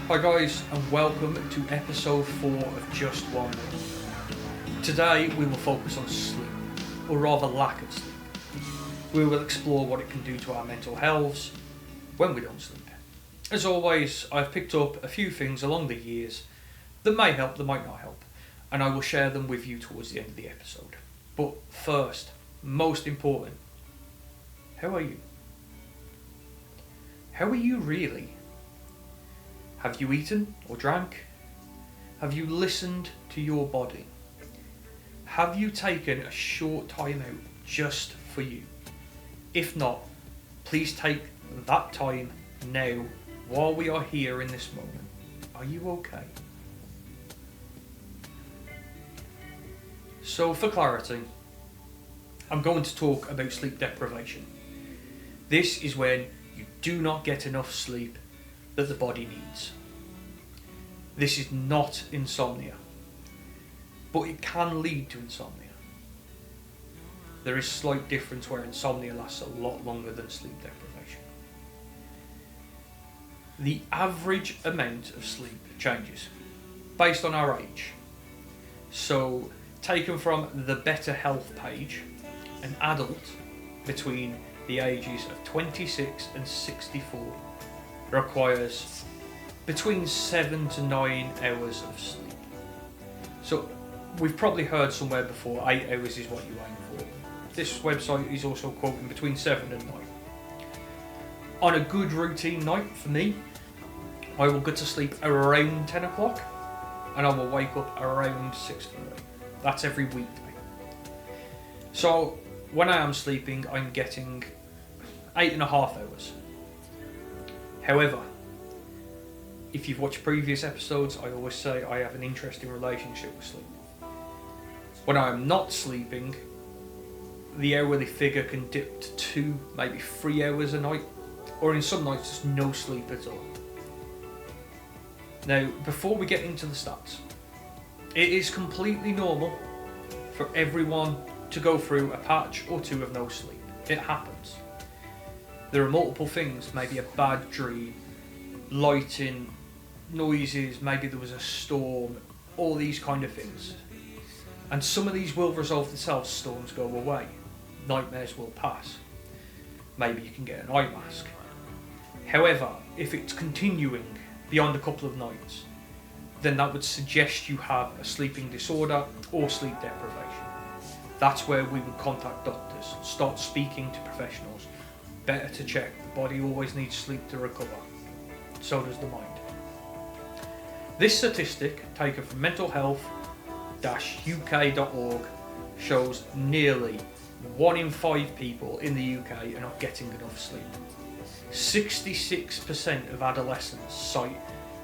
Hi guys, and welcome to episode 4 of Just One Word. Today we will focus on sleep, or rather lack of sleep. We will explore what it can do to our mental health when we don't sleep. As always, I've picked up a few things along the years that may help, that might not help, and I will share them with you towards the end of the episode. But first, most important, how are you? How are you really? Have you eaten or drank? Have you listened to your body? Have you taken a short time out just for you? If not, please take that time now while we are here in this moment. Are you okay? So for clarity, I'm going to talk about sleep deprivation. This is when you do not get enough sleep that the body needs. This is not insomnia, but it can lead to insomnia. There is slight difference where insomnia lasts a lot longer than sleep deprivation. The average amount of sleep changes based on our age. So, taken from the Better Health page, an adult between the ages of 26 and 64 requires between 7 to 9 hours of sleep. So we've probably heard somewhere before 8 hours is what you aim for. This website is also quoting between 7 and 9. On a good routine night for me, I will go to sleep around 10 o'clock and I will wake up around 6:30. That's every weekday. So when I am sleeping, I'm getting 8.5 hours. However, if you've watched previous episodes, I always say I have an interesting relationship with sleep. When I'm not sleeping, the hourly figure can dip to 2, maybe 3 hours a night, or in some nights just no sleep at all. Now, before we get into the stats, it is completely normal for everyone to go through a patch or two of no sleep. It happens. There are multiple things, maybe a bad dream, lighting, noises, maybe there was a storm, all these kind of things. And some of these will resolve themselves, storms go away, nightmares will pass. Maybe you can get an eye mask. However, if it's continuing beyond a couple of nights, then that would suggest you have a sleeping disorder or sleep deprivation. That's where we would contact doctors, start speaking to professionals. Better to check, the body always needs sleep to recover. So does the mind. This statistic, taken from mentalhealth-uk.org, shows nearly 1 in 5 people in the UK are not getting enough sleep. 66% of adolescents cite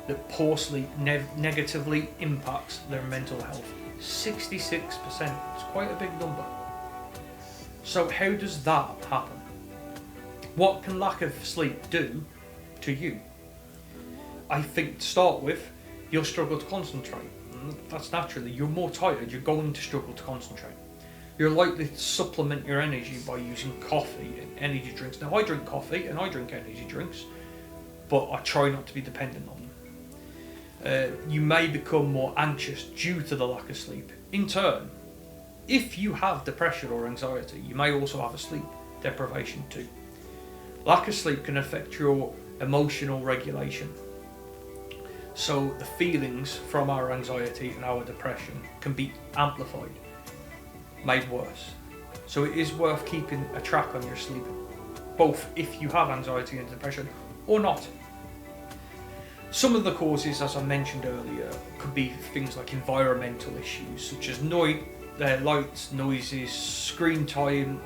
that poor sleep negatively impacts their mental health. 66%, it's quite a big number. So how does that happen? What can lack of sleep do to you? I think to start with, you'll struggle to concentrate. That's naturally, you're more tired, you're going to struggle to concentrate. You're likely to supplement your energy by using coffee and energy drinks. Now I drink coffee and I drink energy drinks, but I try not to be dependent on them. You may become more anxious due to the lack of sleep. In turn, if you have depression or anxiety, you may also have a sleep deprivation too. Lack of sleep can affect your emotional regulation. So the feelings from our anxiety and our depression can be amplified, made worse. So it is worth keeping a track on your sleep, both if you have anxiety and depression or not. Some of the causes, as I mentioned earlier, could be things like environmental issues, such as lights, noises, screen time.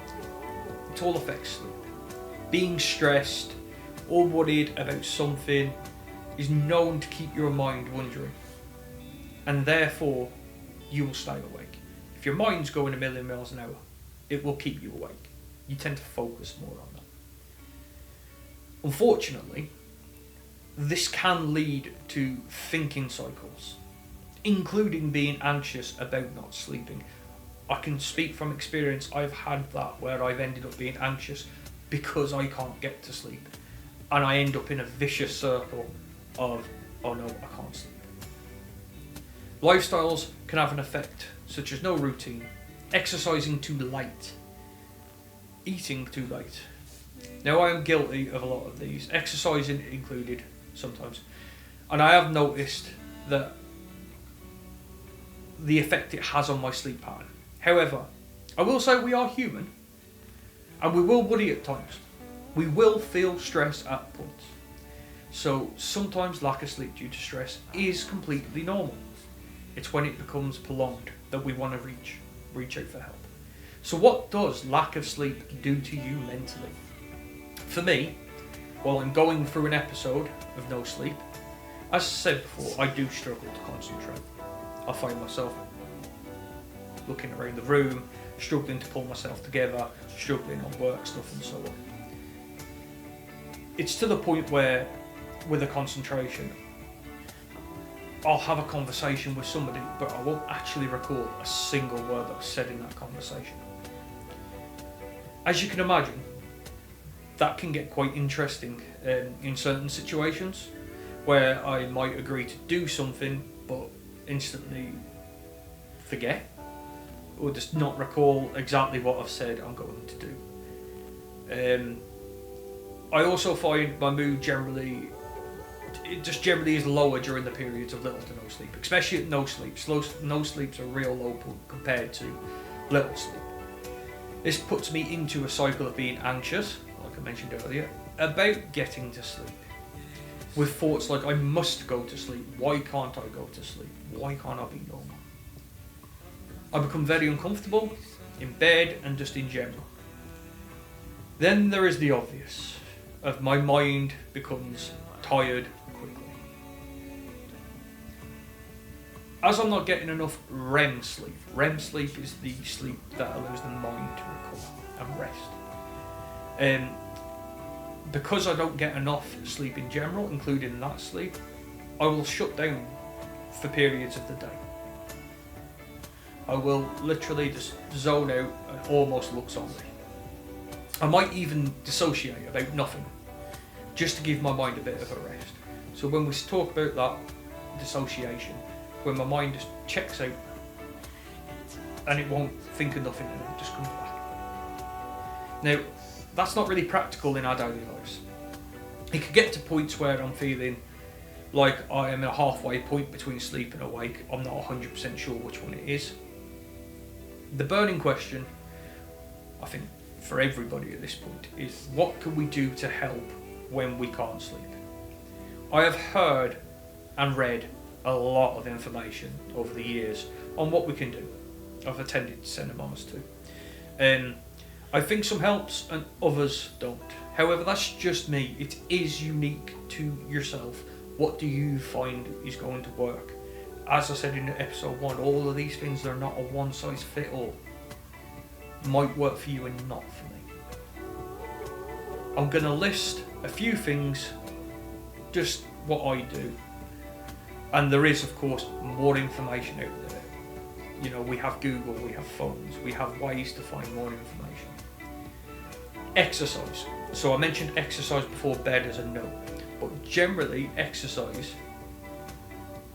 It all affects sleep. Being stressed or worried about something is known to keep your mind wandering, and therefore you will stay awake. If your mind's going a million miles an hour, it will keep you awake. You tend to focus more on that. Unfortunately, this can lead to thinking cycles, including being anxious about not sleeping. I can speak from experience. I've had that where I've ended up being anxious because I can't get to sleep, and I end up in a vicious circle of oh no, I can't sleep. Lifestyles can have an effect, such as no routine, exercising too late, eating too late. Now I am guilty of a lot of these, exercising included sometimes, and I have noticed that the effect it has on my sleep pattern. However, I will say we are human, and we will worry at times. We will feel stress at points. So sometimes lack of sleep due to stress is completely normal. It's when it becomes prolonged that we want to reach out for help. So what does lack of sleep do to you mentally? For me, while I'm going through an episode of no sleep, as I said before, I do struggle to concentrate. I find myself looking around the room, struggling to pull myself together, struggling on work stuff and so on. It's to the point where, with a concentration, I'll have a conversation with somebody, but I won't actually recall a single word that was said in that conversation. As you can imagine, that can get quite interesting in certain situations, where I might agree to do something, but instantly forget, or just not recall exactly what I've said I'm going to do. I also find my mood generally is lower during the periods of little to no sleep, especially at no sleep. No sleep's a real low point compared to little sleep. This puts me into a cycle of being anxious, like I mentioned earlier, about getting to sleep. With thoughts like, I must go to sleep, why can't I go to sleep? Why can't I be normal? I become very uncomfortable in bed and just in general. Then there is the obvious, of my mind becomes tired quickly. As I'm not getting enough REM sleep. REM sleep is the sleep that allows the mind to recover and rest. Because I don't get enough sleep in general, including that sleep, I will shut down for periods of the day. I will literally just zone out and almost look zombie. I might even dissociate about nothing, just to give my mind a bit of a rest. So when we talk about that dissociation, when my mind just checks out and it won't think of nothing and it just comes back. Now, that's not really practical in our daily lives. It could get to points where I'm feeling like I am at a halfway point between sleep and awake. I'm not 100% sure which one it is. The burning question, I think, for everybody at this point is, what can we do to help when we can't sleep? I have heard and read a lot of information over the years on what we can do. I've attended seminars too. I think some helps and others don't. However, that's just me. It is unique to yourself. What do you find is going to work? As I said in episode 1, all of these things are not a one size fit all. Might work for you and not for me. I'm going to list a few things, just what I do. And there is, of course, more information out there. You know, we have Google, we have phones, we have ways to find more information. Exercise. So I mentioned exercise before bed as a no, but generally exercise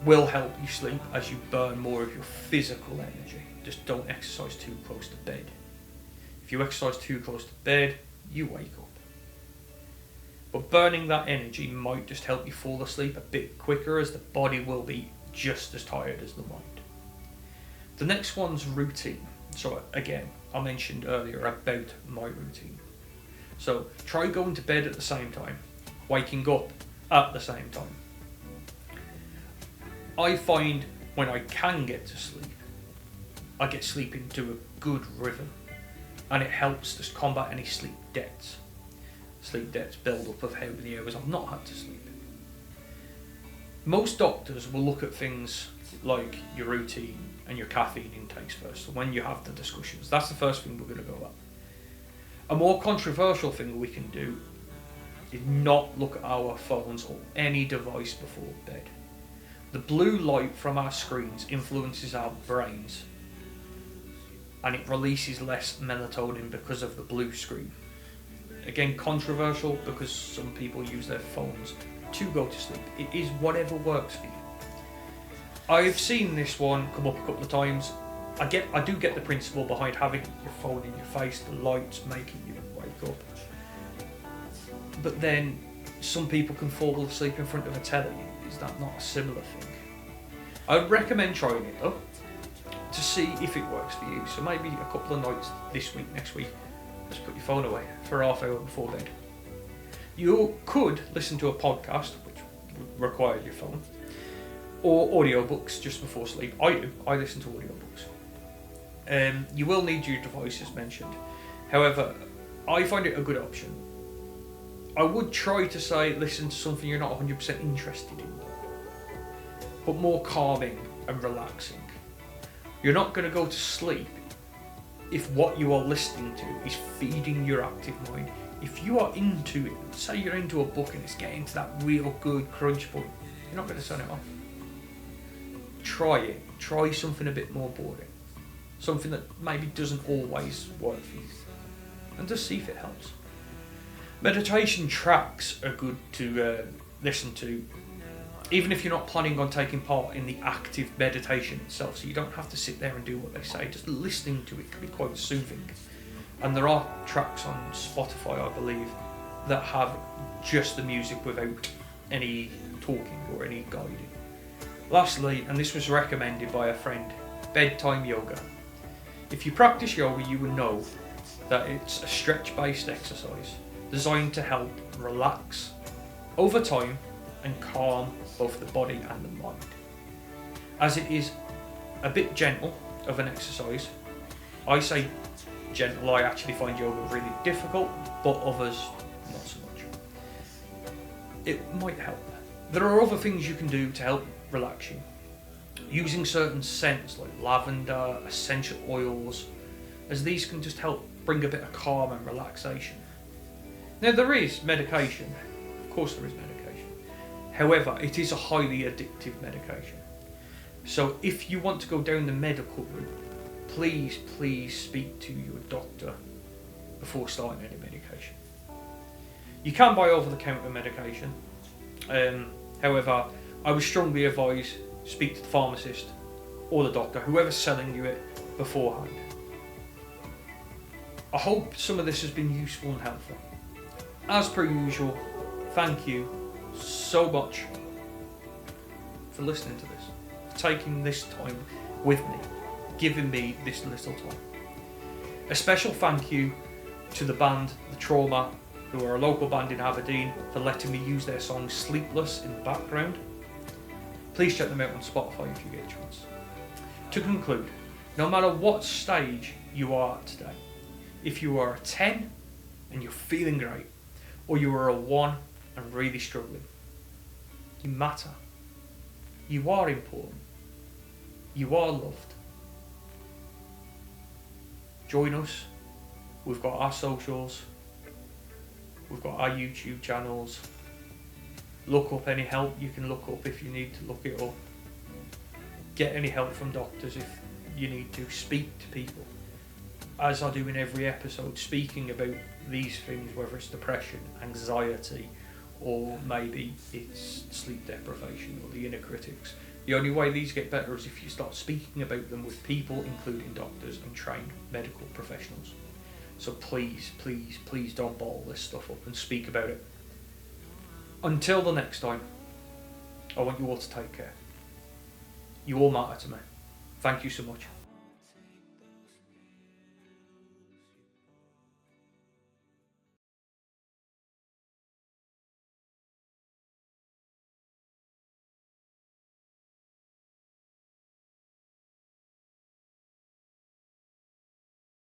will help you sleep as you burn more of your physical energy. Just don't exercise too close to bed. If you exercise too close to bed, you wake up. But burning that energy might just help you fall asleep a bit quicker, as the body will be just as tired as the mind. The next one's routine. So again, I mentioned earlier about my routine. So try going to bed at the same time, waking up at the same time. I find when I can get to sleep, I get sleep into a good rhythm, and it helps to combat any sleep debts. Sleep debts build up of how many hours I've not had to sleep. Most doctors will look at things like your routine and your caffeine intakes first. So when you have the discussions, that's the first thing we're going to go at. A more controversial thing we can do is not look at our phones or any device before bed. The blue light from our screens influences our brains, and it releases less melatonin because of the blue screen. Again, controversial because some people use their phones to go to sleep. It is whatever works for you. I've seen this one come up a couple of times. I do get the principle behind having your phone in your face, the lights making you wake up. But then some people can fall asleep in front of a telly. Is that not a similar thing? I would recommend trying it though, to see if it works for you. So maybe a couple of nights this week, next week, just put your phone away for half hour before bed. You could listen to a podcast, which would require your phone, or audiobooks just before sleep. I listen to audiobooks. You will need your device as mentioned. However, I find it a good option. I would try to say listen to something you're not 100% interested in, but more calming and relaxing. You're not going to go to sleep if what you are listening to is feeding your active mind. If you are into it, say you're into a book and it's getting to that real good crunch point, you're not going to turn it off. Try it. Try something a bit more boring. Something that maybe doesn't always work for you. And just see if it helps. Meditation tracks are good to listen to, even if you're not planning on taking part in the active meditation itself, so you don't have to sit there and do what they say. Just listening to it can be quite soothing. And there are tracks on Spotify, I believe, that have just the music without any talking or any guiding. Lastly, and this was recommended by a friend, bedtime yoga. If you practice yoga, you will know that it's a stretch-based exercise designed to help relax over time and calm both the body and the mind. As it is a bit gentle of an exercise, I say gentle, I actually find yoga really difficult, but others not so much. It might help. There are other things you can do to help relax you. Using certain scents like lavender, essential oils, as these can just help bring a bit of calm and relaxation. Now there is medication, of course there is medication. However, it is a highly addictive medication. So if you want to go down the medical route, please speak to your doctor before starting any medication. You can buy over-the-counter medication. However, I would strongly advise speak to the pharmacist or the doctor, whoever's selling you it, beforehand. I hope some of this has been useful and helpful. As per usual, thank you so much for listening to this, for taking this time with me, giving me this little time. A special thank you to the band The Trauma, who are a local band in Aberdeen, for letting me use their song Sleepless in the background. Please check them out on Spotify if you get a chance. To conclude, no matter what stage you are at today, if you are a 10 and you're feeling great, or you are a 1 and really struggling, you matter. You are important. You are loved. Join us. We've got our socials. We've got our YouTube channels. Look up any help you can look up if you need to look it up. Get any help from doctors if you need to. Speak to people. As I do in every episode, speaking about these things, whether it's depression, anxiety, or maybe it's sleep deprivation or the inner critics. The only way these get better is if you start speaking about them with people, including doctors and trained medical professionals. So please don't bottle this stuff up and speak about it. Until the next time, I want you all to take care. You all matter to me. Thank you so much.